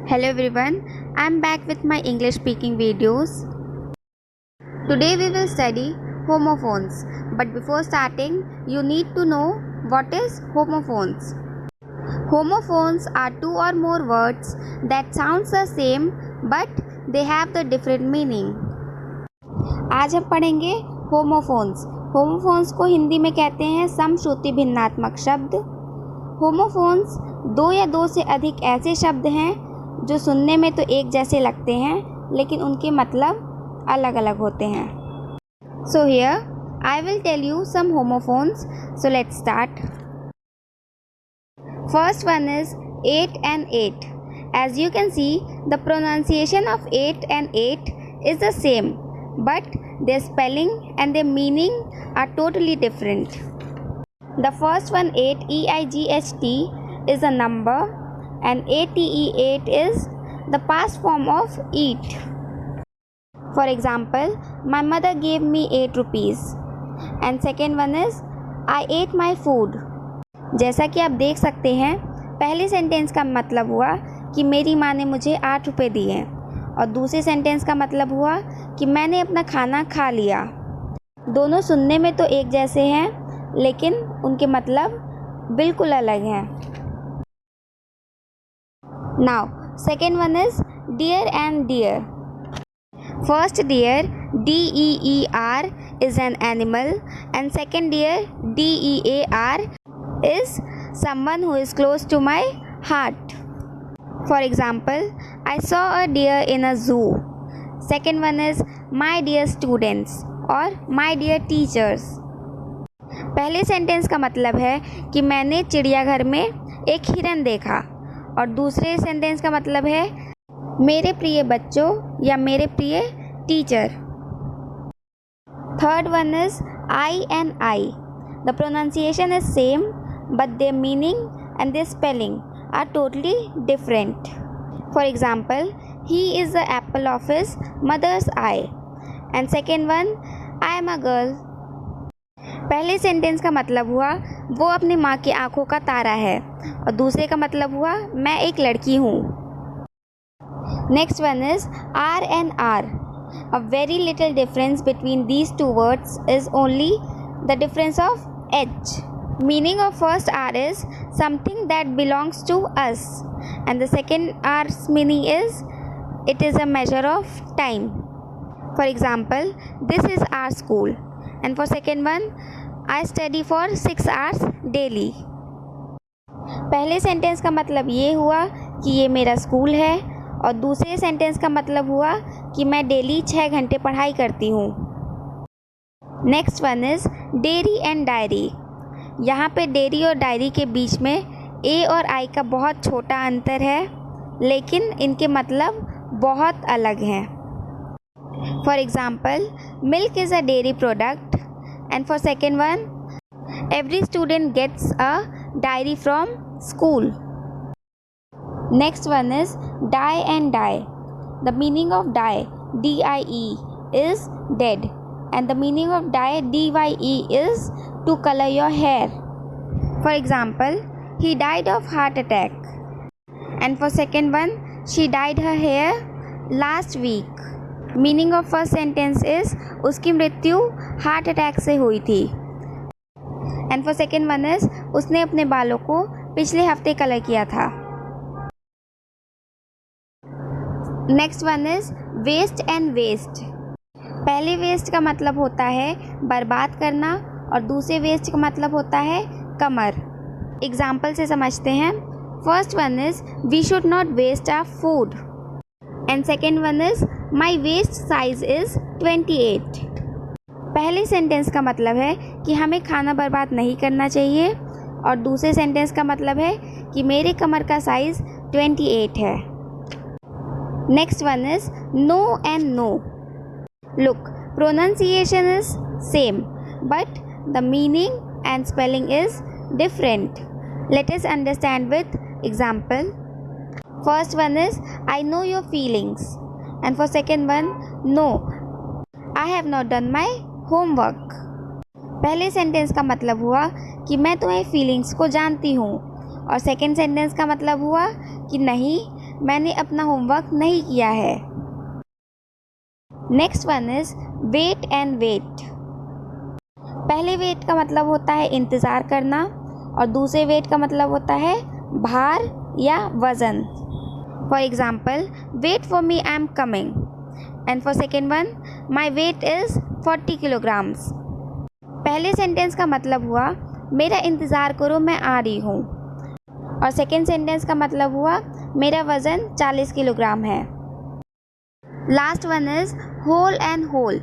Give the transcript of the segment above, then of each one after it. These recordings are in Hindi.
Hello everyone, I am back with my English speaking videos. Today we will study homophones, but before starting you need to know what is homophones. Homophones are two or more words that sounds the same but they have the different meaning. आज हम पढ़ेंगे होमोफोन्स. होमोफोन्स को हिंदी में कहते हैं समश्रुति भिन्नात्मक शब्द. होमोफोन्स दो या दो से अधिक ऐसे शब्द हैं जो सुनने में तो एक जैसे लगते हैं लेकिन उनके मतलब अलग अलग होते हैं. So here I will tell you some homophones. So let's start. First one is 8 and 8. As you can see, the pronunciation of 8 and 8 is the same, but their spelling and their meaning are totally different. The first one 8 EIGHT is a number and ATE8 is the past form of eat. For example, my mother gave me 8 rupees. And second one is I ate my food. जैसा कि आप देख सकते हैं, पहले सेंटेंस का मतलब हुआ कि मेरी माँ ने मुझे 8 रुपये दिए और दूसरे सेंटेंस का मतलब हुआ कि मैंने अपना खाना खा लिया. दोनों सुनने में तो एक जैसे हैं लेकिन उनके मतलब बिल्कुल अलग हैं. Now, second one is deer and deer. First deer, DEER, is an animal and second deer, DEAR, is someone who is close to my heart. For example, I saw a deer in a zoo. Second one is my dear students or my dear teachers. पहले सेंटेंस का मतलब है कि मैंने चिड़ियाघर में एक हिरन देखा और दूसरे सेंटेंस का मतलब है मेरे प्रिय बच्चों या मेरे प्रिय teacher. Third one is I and I. The pronunciation is same but their meaning and their spelling are totally different. For example, he is the apple of his mother's eye. And second one, I am a girl. पहले सेंटेंस का मतलब हुआ वो अपनी माँ की आंखों का तारा है और दूसरे का मतलब हुआ मैं एक लड़की हूँ. Next one is R and R. A very little difference between these two words is only the difference of H. Meaning of first R is something that belongs to us and the second R's meaning is it is a measure of time. For example, this is our school and for second one I study for 6 hours daily. पहले सेंटेंस का मतलब ये हुआ कि ये मेरा स्कूल है और दूसरे सेंटेंस का मतलब हुआ कि मैं डेली 6 घंटे पढ़ाई करती हूँ. Next one is dairy and diary. यहाँ पे डेयरी और डायरी के बीच में ए और आई का बहुत छोटा अंतर है लेकिन इनके मतलब बहुत अलग हैं. For example, milk is a dairy product and for second one, every student gets a diary from school. Next one is dye and dye. The meaning of dye, DIE, is dead and the meaning of dye, DYE, is to color your hair. For example, he died of heart attack and for second one, she dyed her hair last week. Meaning of first sentence is उसकी मृत्यु हार्ट अटैक से हुई थी and for second one is उसने अपने बालों को पिछले हफ्ते कलर किया था. Next one is waste and waist. पहले वेस्ट का मतलब होता है बर्बाद करना और दूसरे वेस्ट का मतलब होता है कमर. एग्जाम्पल से समझते हैं. First one is we should not waste our food and second one is my waist size is 28. पहले सेंटेंस का मतलब है कि हमें खाना बर्बाद नहीं करना चाहिए और दूसरे सेंटेंस का मतलब है कि मेरे कमर का साइज़ 28 है. Next one is no and know. Look, pronunciation is same but the meaning and spelling is different. Let us understand with example. First one is I know your feelings and for second one, no, I have not done my homework. पहले सेंटेंस का मतलब हुआ कि मैं तुम्हें फीलिंग्स को जानती हूँ और सेकेंड सेंटेंस का मतलब हुआ कि नहीं, मैंने अपना होमवर्क नहीं किया है। Next one is weight and wait. पहले वेट का मतलब होता है इंतज़ार करना और दूसरे वेट का मतलब होता है भार या वज़न। For example, wait for me, I am coming. And for second one, my weight is 40 kilograms. पहले सेंटेंस का मतलब हुआ मेरा इंतज़ार करो, मैं आ रही हूँ। और सेकेंड सेंटेंस का मतलब हुआ मेरा वज़न 40 किलोग्राम है। Last one is hole and whole.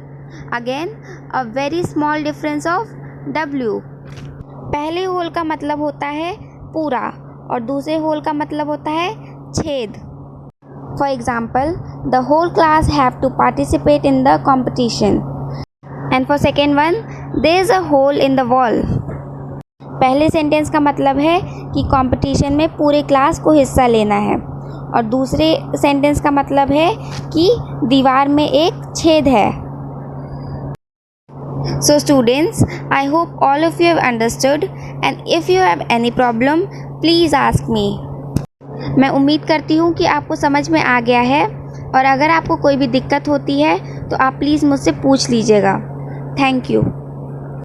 Again a very small difference of W। पहले होल का मतलब होता है पूरा और दूसरे होल का मतलब होता है छेद। For example, the whole class have to participate in the competition. And for second one, there is a hole in the wall. पहले सेंटेंस का मतलब है कि कंपटीशन में पूरे क्लास को हिस्सा लेना है और दूसरे सेंटेंस का मतलब है कि दीवार में एक छेद है। So students, I hope all of you have understood and if you have any problem, please ask me. मैं उम्मीद करती हूँ कि आपको समझ में आ गया है और अगर आपको कोई भी दिक्कत होती है तो आप प्लीज़ मुझसे पूछ लीजिएगा। Thank you.